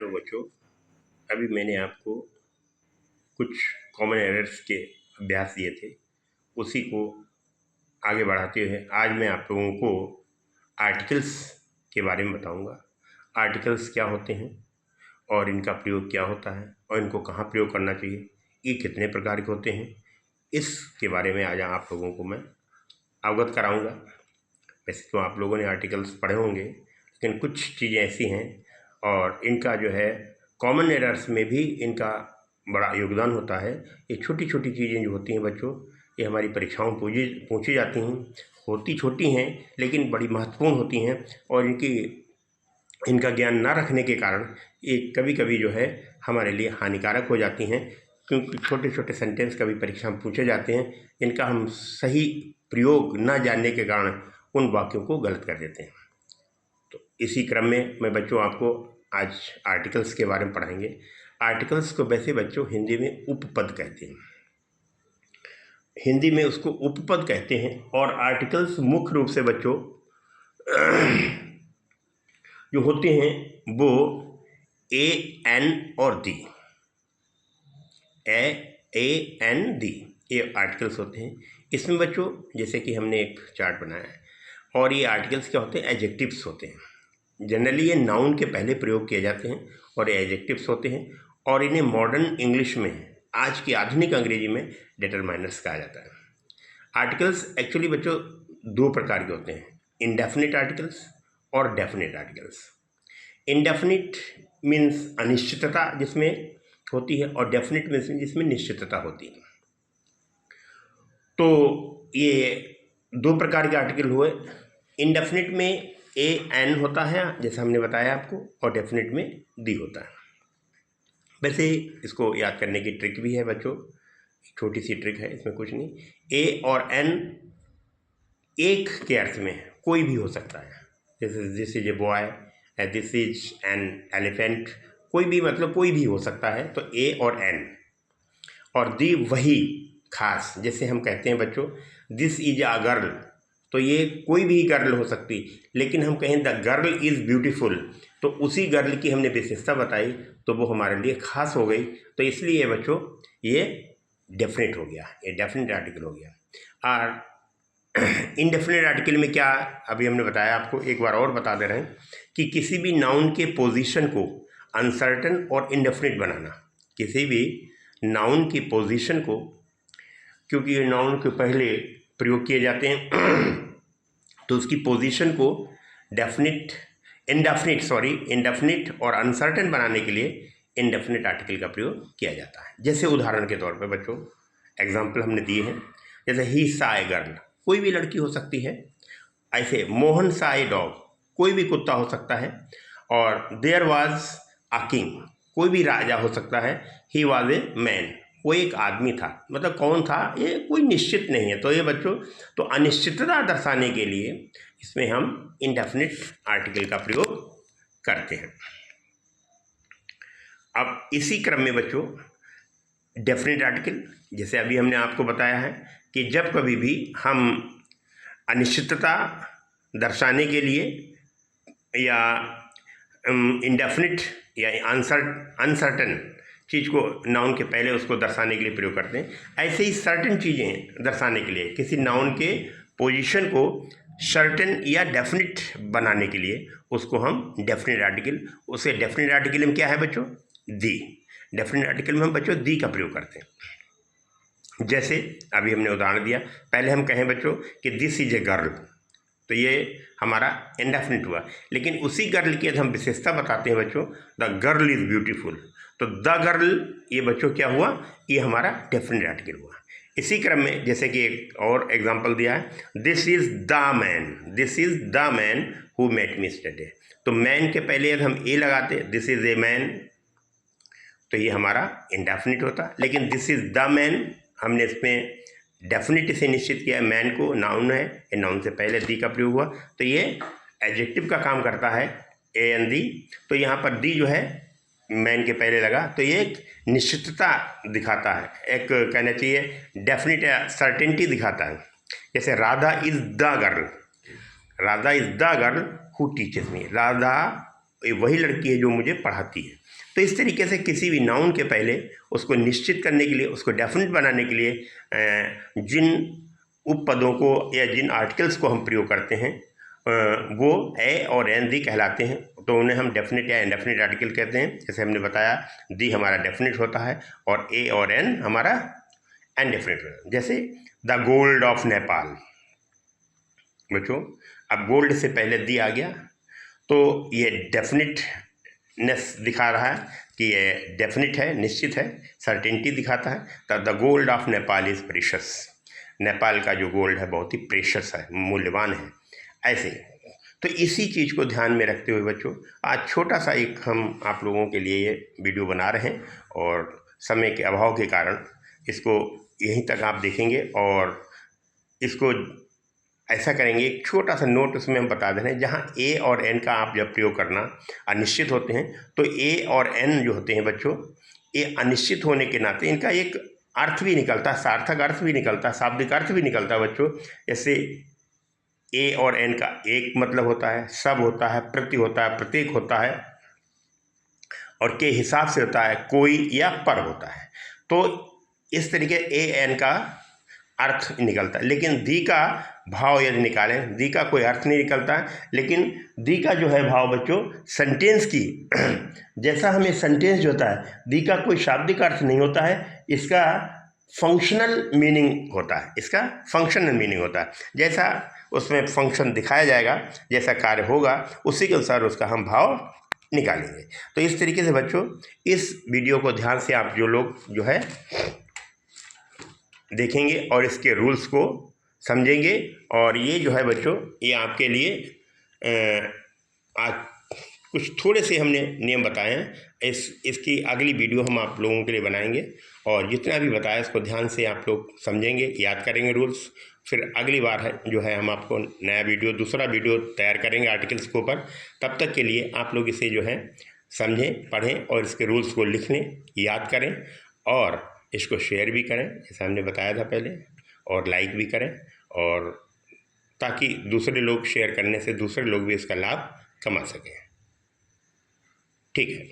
तो बच्चों, अभी मैंने आपको कुछ कॉमन एरर्स के अभ्यास दिए थे, उसी को आगे बढ़ाते हुए आज मैं आप लोगों को आर्टिकल्स के बारे में बताऊंगा। आर्टिकल्स क्या होते हैं और इनका प्रयोग क्या होता है और इनको कहाँ प्रयोग करना चाहिए, ये कितने प्रकार के होते हैं, इसके बारे में आज आप लोगों को मैं अवगत कराऊंगा। वैसे तो आप लोगों ने आर्टिकल्स पढ़े होंगे, लेकिन कुछ चीज़ें ऐसी हैं और इनका जो है कॉमन एरर्स में भी इनका बड़ा योगदान होता है। ये छोटी छोटी चीज़ें जो होती हैं बच्चों, ये हमारी परीक्षाओं में पूछी जाती हैं, होती छोटी हैं लेकिन बड़ी महत्वपूर्ण होती हैं और इनका ज्ञान ना रखने के कारण ये कभी कभी जो है हमारे लिए हानिकारक हो जाती हैं, क्योंकि छोटे छोटे सेंटेंस कभी परीक्षा में पूछे जाते हैं, इनका हम सही प्रयोग न जानने के कारण उन वाक्यों को गलत कर देते हैं। तो इसी क्रम में मैं बच्चों आपको आज आर्टिकल्स के बारे में पढ़ाएंगे। आर्टिकल्स को वैसे बच्चों हिंदी में उपपद कहते हैं, हिंदी में उसको उपपद कहते हैं। और आर्टिकल्स मुख्य रूप से बच्चों जो होते हैं वो ए एन और दी, ए एन दी, ये आर्टिकल्स होते हैं। इसमें बच्चों जैसे कि हमने एक चार्ट बनाया है, और ये आर्टिकल्स क्या होते हैं, एडजेक्टिव्स होते हैं। जनरली ये नाउन के पहले प्रयोग किए जाते हैं और ये एडजेक्टिव्स होते हैं, और इन्हें मॉडर्न इंग्लिश में, आज की आधुनिक अंग्रेजी में डिटरमाइनर्स कहा जाता है। आर्टिकल्स एक्चुअली बच्चों दो प्रकार के होते हैं, इंडेफिनिट आर्टिकल्स और डेफिनिट आर्टिकल्स। इंडेफिनिट मीन्स अनिश्चितता जिसमें होती है, और डेफिनिट मीन्स जिसमें निश्चितता होती है। तो ये दो प्रकार के आर्टिकल हुए। इंडेफिनिट में ए एन होता है जैसे हमने बताया आपको, और डेफिनिट में दी होता है। वैसे इसको याद करने की ट्रिक भी है बच्चों, छोटी सी ट्रिक है, इसमें कुछ नहीं। ए और एन एक के अर्थ में कोई भी हो सकता है, जैसे this is a boy, this is an elephant, कोई भी, मतलब कोई भी हो सकता है। तो ए और एन, और दी वही खास, जैसे हम कहते हैं बच्चों दिस इज अ गर्ल, तो ये कोई भी गर्ल हो सकती, लेकिन हम कहें द गर्ल इज़ ब्यूटीफुल, तो उसी गर्ल की हमने विशेषता बताई तो वो हमारे लिए खास हो गई। तो इसलिए बच्चों ये डेफिनेट हो गया, ये डेफिनेट आर्टिकल हो गया। और इनडेफिनेट आर्टिकल में क्या, अभी हमने बताया आपको, एक बार और बता दे रहे हैं कि किसी भी नाउन के पोजीशन को अनसर्टन और इनडेफिनेट बनाना, किसी भी नाउन की पोजीशन को, क्योंकि ये नाउन के पहले प्रयोग किए जाते हैं तो उसकी पोजीशन को इंडेफिनिट और अनसर्टेन बनाने के लिए इनडेफिनिट आर्टिकल का प्रयोग किया जाता है। जैसे उदाहरण के तौर पे बच्चों एग्जाम्पल हमने दिए हैं, जैसे ही सा ए गर्ल, कोई भी लड़की हो सकती है। ऐसे मोहन सा ए डॉग, कोई भी कुत्ता हो सकता है। और देयर वाज अ किंग, कोई भी राजा हो सकता है। ही वाज ए मैन, वो एक आदमी था, मतलब कौन था ये कोई निश्चित नहीं है। तो ये बच्चों, तो अनिश्चितता दर्शाने के लिए इसमें हम इंडेफिनिट आर्टिकल का प्रयोग करते हैं। अब इसी क्रम में बच्चों डेफिनिट आर्टिकल, जैसे अभी हमने आपको बताया है कि जब कभी भी हम अनिश्चितता दर्शाने के लिए या इंडेफिनिट या अनसर्टन चीज़ को नाउन के पहले उसको दर्शाने के लिए प्रयोग करते हैं, ऐसे ही सर्टेन चीज़ें दर्शाने के लिए किसी नाउन के पोजीशन को सर्टेन या डेफिनिट बनाने के लिए उसको हम डेफिनिट आर्टिकल, उसे डेफिनिट आर्टिकल में क्या है बच्चों, दी। डेफिनिट आर्टिकल में हम बच्चों दी का प्रयोग करते हैं। जैसे अभी हमने उदाहरण दिया, पहले हम कहें बच्चों कि दिस इज ए गर्ल, तो ये हमारा इंडेफिनिट हुआ, लेकिन उसी गर्ल की यदि हम विशेषता बताते हैं बच्चों, द गर्ल इज़ ब्यूटीफुल, तो द गर्ल ये बच्चों क्या हुआ, ये हमारा डेफिनेट आर्टिकल हुआ। इसी क्रम में जैसे कि एक और एग्जांपल दिया है, this is the man who met me yesterday, तो मैन के पहले यदि हम ए लगाते, दिस इज ए मैन, तो ये हमारा इंडेफिनिट होता। लेकिन दिस इज द मैन हमने इसमें डेफिनिट से निश्चित किया, मैन को नाउन है, ये नाउन से पहले दी का प्रयोग हुआ, तो ये एडजेक्टिव का काम करता है, ए एन दी। तो यहाँ पर दी जो है मैन के पहले लगा, तो ये एक निश्चितता दिखाता है, एक कहना चाहिए डेफिनिट सर्टेनिटी दिखाता है। जैसे Radha is the girl who teaches me, Radha वही लड़की है जो मुझे पढ़ाती है। तो इस तरीके से किसी भी नाउन के पहले उसको निश्चित करने के लिए, उसको डेफिनेट बनाने के लिए जिन उपपदों को या जिन आर्टिकल्स को हम प्रयोग करते हैं वो ए और एन दी कहलाते हैं। तो उन्हें हम डेफिनेट या इंडेफिनेट आर्टिकल कहते हैं। जैसे हमने बताया दी हमारा डेफिनेट होता है और ए और एन हमारा इनडेफिनेट होता है। जैसे द गोल्ड ऑफ नेपाल। बच्चों अब गोल्ड से पहले दी आ गया तो ये डेफिनेटनेस दिखा रहा है कि ये डेफिनेट है, निश्चित है, सर्टेनिटी दिखाता है। तो the gold of Nepal is precious. Nepal का जो गोल्ड है बहुत ही प्रेशस है, मूल्यवान है। ऐसे तो इसी चीज़ को ध्यान में रखते हुए बच्चों आज छोटा सा एक हम आप लोगों के लिए ये वीडियो बना रहे हैं और समय के अभाव के कारण इसको यहीं तक आप देखेंगे और इसको ऐसा करेंगे, एक छोटा सा नोट उसमें हम बता दे रहे हैं जहाँ ए और एन का आप जब प्रयोग करना अनिश्चित होते हैं तो ए और एन जो होते हैं बच्चों, ये अनिश्चित होने के नाते इनका एक अर्थ भी निकलता है, सार्थक अर्थ भी निकलता है, शाब्दिक अर्थ भी निकलता है बच्चों। जैसे ए और एन का एक मतलब होता है, सब होता है, प्रति होता है, प्रत्येक होता है और के हिसाब से होता है कोई या पर होता है। तो इस तरीके ए एन का अर्थ निकलता है। लेकिन दी का भाव यदि निकालें, दी का कोई अर्थ नहीं निकलता है, लेकिन दी का जो है भाव बच्चों सेंटेंस की जैसा हमें सेंटेंस जो होता है दी का कोई शाब्दिक अर्थ नहीं होता है, इसका फंक्शनल मीनिंग होता है, इसका फंक्शनल मीनिंग होता है। जैसा उसमें फंक्शन दिखाया जाएगा, जैसा कार्य होगा उसी के अनुसार उसका हम भाव निकालेंगे। तो इस तरीके से बच्चों इस वीडियो को ध्यान से आप जो लोग जो है देखेंगे और इसके रूल्स को समझेंगे और ये जो है बच्चों ये आपके लिए आज कुछ थोड़े से हमने नियम बताए हैं। इसकी अगली वीडियो हम आप लोगों के लिए बनाएंगे और जितना भी बताया इसको ध्यान से आप लोग समझेंगे, याद करेंगे रूल्स। फिर अगली बार है जो है हम आपको नया वीडियो, दूसरा वीडियो तैयार करेंगे आर्टिकल्स के ऊपर। तब तक के लिए आप लोग इसे जो है समझें, पढ़ें और इसके रूल्स को लिख लें, याद करें और इसको शेयर भी करें जैसा हमने बताया था पहले, और लाइक भी करें, और ताकि दूसरे लोग शेयर करने से दूसरे लोग भी इसका लाभ कमा सकें। ठीक है।